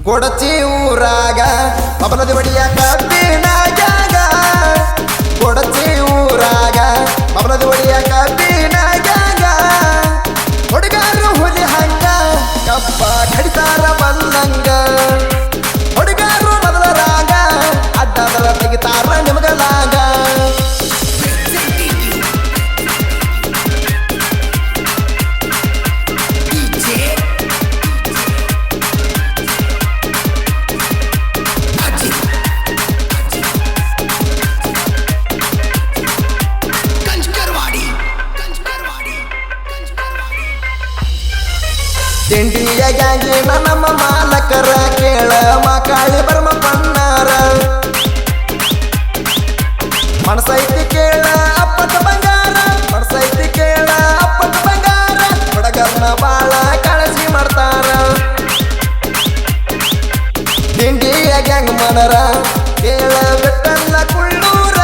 ಕೊಡಚಿ ಊರಾಗ ಬಬಲದಿ ಬಡಿಯ ಕಬ್ಬಿನ ಜಾಗ ಕೊಡಚಿ ಊರಾಗ ಬಬಲದಿ ಬಡಿಯ ಕಬ್ಬಿನ ಜಾಗ ಹುಡುಗರು ಹುಲಿ ಹಂಗ ಕಬ್ಬ ಕಡಿತಾರ ಬಲ್ಲಂಗ ಹುಡುಗರು ಮೊದಲರಾಗ ಅಡ್ಡದರ ತೆಗಿತಾರ ನಿಮಗಲಾಗ ತಿಂಡಿಯ ಗ್ಯಾಂಗಿನ ನಮ್ಮ ಮಾಲಕರ ಕೇಳ ಮಕಾಳಿ ಬರ್ಮ ಪಣ್ಣಾರ ಮನಸೈತಿ ಕೇಳ ಅಪ್ಪಟ ಬಂಗಾರ ಮನಸೈತಿ ಕೇಳ ಅಪ್ಪಟ ಬಂಗಾರ ಹುಡುಗರ್ನ ಬಾಳ ಕಾಳಜಿ ಮಾಡ್ತಾರ ತಿಂಡಿಯ ಗ್ಯಾಂಗ್ ಮನರ ಕೇಳ ಬಿಟ್ಟಲ್ಲ ಕುಳ್ಳೂರ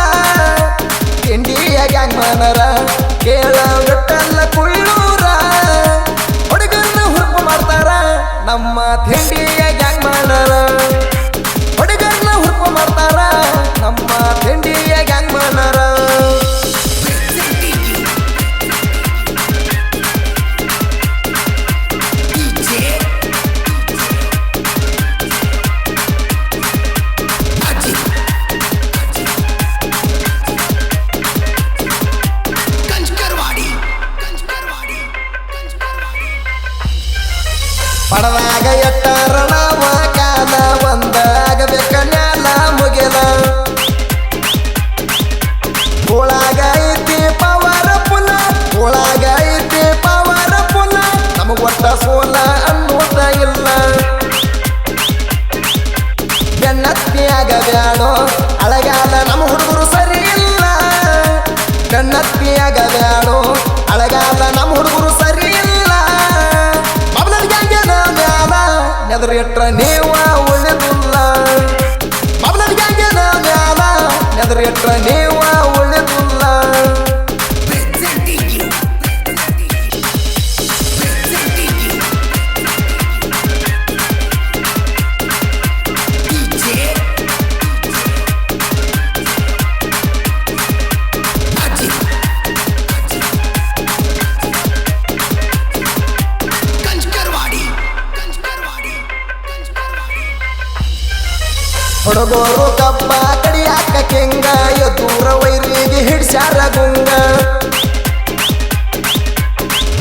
ತಿಂಡಿಯ ಗ್ಯಾಂಗ್ ಮನರ ಕೇಳ ಬಿಟ್ಟಲ್ಲ ಕುಳ್ಳೂರ ನಮ್ಮ ತಿಂಡಿಯ ಗ್ಯಾಂಗ್ ಮಾಡರ ಹುಡುಗರ್ನ ಹುಡುಕು ಮಾಡ್ತಾರ ನಮ್ಮ ತಿಂಡಿಯ ಗ್ಯಾಂಗ್ ಮಾಡರ ಪಡದಾಗ ಎಟ್ಟಾರ ನಾವ ಕಾಲ ಒಂದಾಗಬೇಕ ನ್ಯಾಲ ಮುಗಿಲ ಒಳಗ ಐತಿ ಪವರ ಪುಲ ಒಳಗ ಐತಿ ಪವರ ಪುಲ ನಮಗ ಒಟ್ಟ ಸೋಲ ಅನ್ನೋದ ಇಲ್ಲ ಬೆನ್ನತ್ತಿಯಾಗ ಬ್ಯಾಡೋ ಅಳಗಾಲ ನಮ್ಮ ಹುಡುಗರು ಸರಿ ಇಲ್ಲ ಬೆನ್ನತ್ತಿಯಾಗ ಬ್ಯಾಡೋ ಅಳಗಾಲ ನಮ್ಮ ಹುಡುಗರು ಸರಿ ಇಲ್ಲ ನೆದರ್ ಎಟ್ರ ನೀವ ಉಳಿದಿಲ್ಲ ಬಬಲದ ಗ್ಯಾಂಗಿನ ಮ್ಯಾಲ ನೆದರ್ ಎಟ್ರ ನೀವ ಉಳಿದಿಲ್ಲ ಹುಡುಗರು ಕಬ್ಬ ಕಡಿಯಾಕ ಕೆಂಗ ಎದೂರ ವೈರಿಗೆ ಹಿಡ್ಸ್ಯಾರ ಗುಂಗ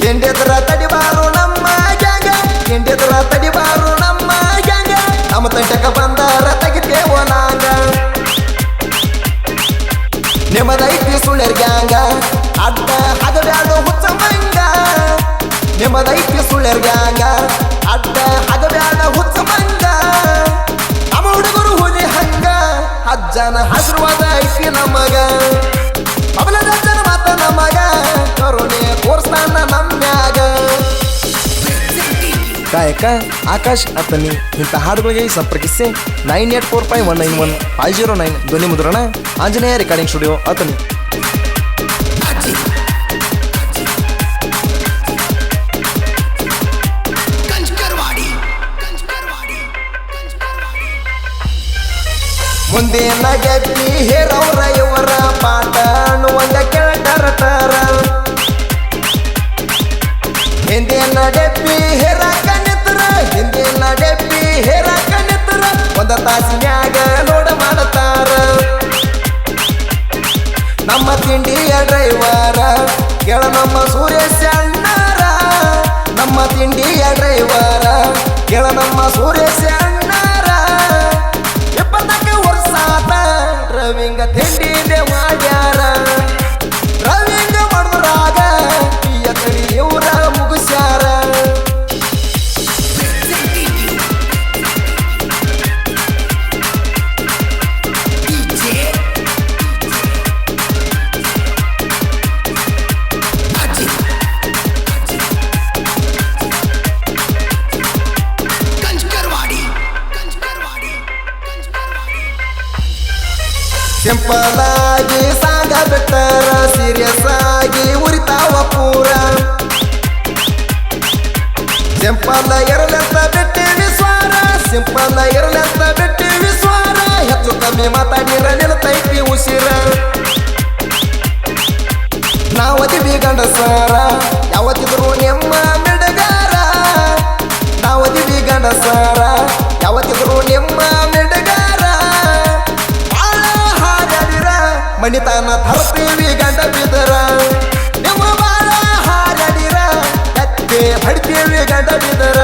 ಎಂಡೆದ್ರ ತಡಿಬಾರು ನಮ್ಮ ಗ್ಯಾಂಗ ಎಂಡೆದ್ರ ತಡಿಬಾರು ನಮ್ಮ ಗ್ಯಾಂಗ ನಮ್ಮ ತಂಟಕ ಬಂದಾರ ತೆಗಿತೇವ ನಾಂಗ ನಿಮ್ಮದೈತಿ ಸುಳ್ಯರ್ ಗ್ಯಾಂಗ ಅಡ್ಡ ಹಗಬ್ಯಾಡು ಹುಚ್ಚ ಮಂಗ ನಿಮ್ಮದೈತಿ ಸುಳ್ಯರ್ ಗ್ಯಾಂಗ ಅಡ್ಡ ಹಗಬ್ಯಾಡ ಹುಚ್ಚ ಮಂಗ ಹುಡುಗರು ಹುಲಿ ಹಂಗ ಅಜ್ಜನ ಆಶೀರ್ವಾದ ಐತಿ ನಮಗ ಬಬಲದ ಅಜ್ಜನ ಮಾತ ನಮಗ ಕರುಣೆ ತೋರ್ಸ್ತಾನ ನಮ್ಯಾಗ ಗಾಯಕ ಆಕಾಶ್ ಅತನಿ ಇಂಥ ಹಾಡುಗಳಿಗೆ ಸಂಪರ್ಕಿಸಿ 9845191509 ಧ್ವನಿ ಮುದ್ರಣ ಆಂಜನೇಯ ರೆಕಾರ್ಡಿಂಗ್ ಸ್ಟುಡಿಯೋ ಅತನಿ ಮುಂದಿನ ಗೆದ್ದಿ ಹೇರವ್ರ ಇವರ ಪಾಠ ಅನ್ನುವಂಗ ಕೇಳ್ತಾರ ಹಿಂದಿನ ಡೆಬ್ಬಿ ಹೇರಾಕ ನಿತ್ರ ಹಿಂದಿನ ಡೆಬ್ಬಿ ಹೇರಾಕ ನಿತ್ರ ಒಂದ ತಾಸಿನ್ಯಾಗ ನೋಡ ಮಾಡತಾರ ನಮ್ಮ ತಿಂಡಿಯ ಡ್ರೈವರ ಕೇಳ ನಮ್ಮ ಸುರೇಶ ಅಣ್ಣಾರ ನಮ್ಮ ತಿಂಡಿಯ ಡ್ರೈವರ ಕೇಳ ನಮ್ಮ ಸುರೇಶ ಅಣ್ಣಾರ ರವಿಂಗ ತಿಂಡಿದೆ ಮಾಡ್ಯಾರ ರವಿಂಗ ಮಾಡಿದ್ರಾಗ ಎತ್ತಡಿ ಇವರ ಮುಗಿಸ್ಯಾರ ಸಿಂಪಲ್ ಆಗಿ ಸಾಂಗ ಬಿಟ್ಟರ ಸೀರಿಯಸ್ ಆಗಿ ಉರಿತಾವ ಪೂರ ಸಿಂಪಲ್ ಇರಲಂತ ಬಿಟ್ಟಿವಿ ಸ್ವಾರ ಸಿಂಪಲ್ ಇರಲಂತ ಬಿಟ್ಟಿವಿ ಸ್ವಾರ ಹೆಚ್ಚು ಕಮ್ಮಿ ಮಾತಾಡಿರ ನಿಲ್ತೈತಿ ಉಸಿರ ನಾವದಿವಿ ಗಂಡಸಾರ ಯಾವತ್ತಿದ್ರು ನಿಮ್ಮ ಮಿಡಗಾರ ನಾವದಿವಿ ಗಂಡಸಾರ ಯಾವತ್ತಿದ್ರು ನಿಮ್ಮ ಮಿಡಗಾರ ಬಾಳ ಹಾರಾಡಿರ ಮಣಿತಾನ ತರ್ತೀವಿ ಗಂಡ ಬಿದರ ನಿಮ್ಮ ಬಾಳ ಹಾರಾಡಿರ ಕತ್ತೆ ಹೊಡಿತೀವಿ ಗಂಡ ಬಿದರ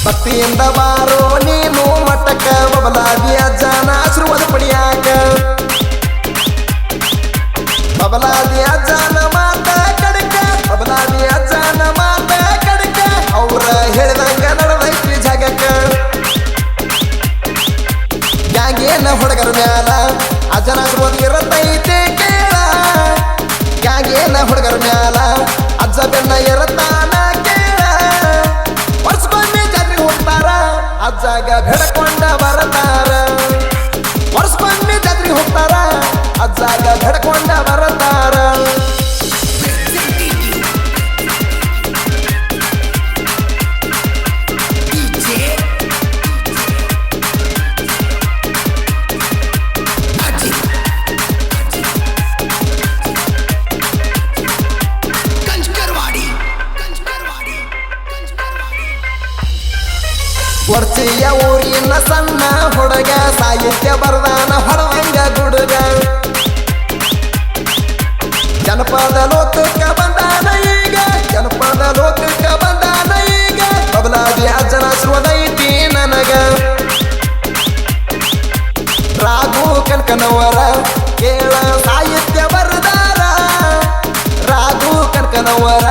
ಭಕ್ತಿಯಿಂದ ಬಾರೋ ನೀನು ಮಟ್ಟಕ್ಕ ಬಬಲಾದಿ ಅಜ್ಜನ ಆಶೀರ್ವಾದ ಪಡಿಯಾಕ ಬಬಲಾದಿ ಅಜ್ಜನ ಮಾತ ಕಡಕ ಬಬಲಾದಿ ಅಜ್ಜನ ಮಾತ ಕಡಕ ಅವ್ರ ಹೇಳಿದಂಗ ನಡೆದೈತಿ ಜಗಕ್ಕ ಗ್ಯಾಂಗೇನ ಹುಡುಗರ ಮ್ಯಾಲ ಅಜ್ಜನ ಆಶೀರ್ವಾದ ಇರತೈತಿ ಕೇಳ ಗ್ಯಾಂಗೇನ ಹುಡುಗರ ಮ್ಯಾಲ ಅಜ್ಜ ಬೆನ್ನ ಇರತಾನ ಕೇಳ ವರ್ಷಕ್ಕೊಮ್ಮೆ ಜಾತ್ರೆ ಹೋಗ್ತಾರ ಅಜ್ಜಾಗ ಬೆಡಕೊಂಡ ಬರತಾರ ವರ್ಷಕ್ಕೊಮ್ಮೆ ಜಾತ್ರೆ ಹೋಗ್ತಾರ ಅಜ್ಜಾಗ ಬೆಡಕೊಂಡ ಬರತಾರ ವರ್ಚಿಯ ಊರಿನ ಸಣ್ಣ ಹುಡುಗ ಸಾಹಿತ್ಯ ಬರದಾನ ಹೊರವಂಗ ಗುಡುಗ ಜನಪದ ಲೋಕಕ್ಕ ಬಂದಾನ ಈಗ ಜನಪದ ಲೋಕಕ್ಕ ಬಂದಾನ ಈಗ ಬಬಲಾದಿ ಅಜ್ಜನ ಆಶೀರ್ವಾದ ಐತಿ ನನಗ ರಾಘು ಕನಕನವರ ಕೇಳ ಸಾಹಿತ್ಯ ಬರದಾರ ರಾಘು ಕನಕನವರ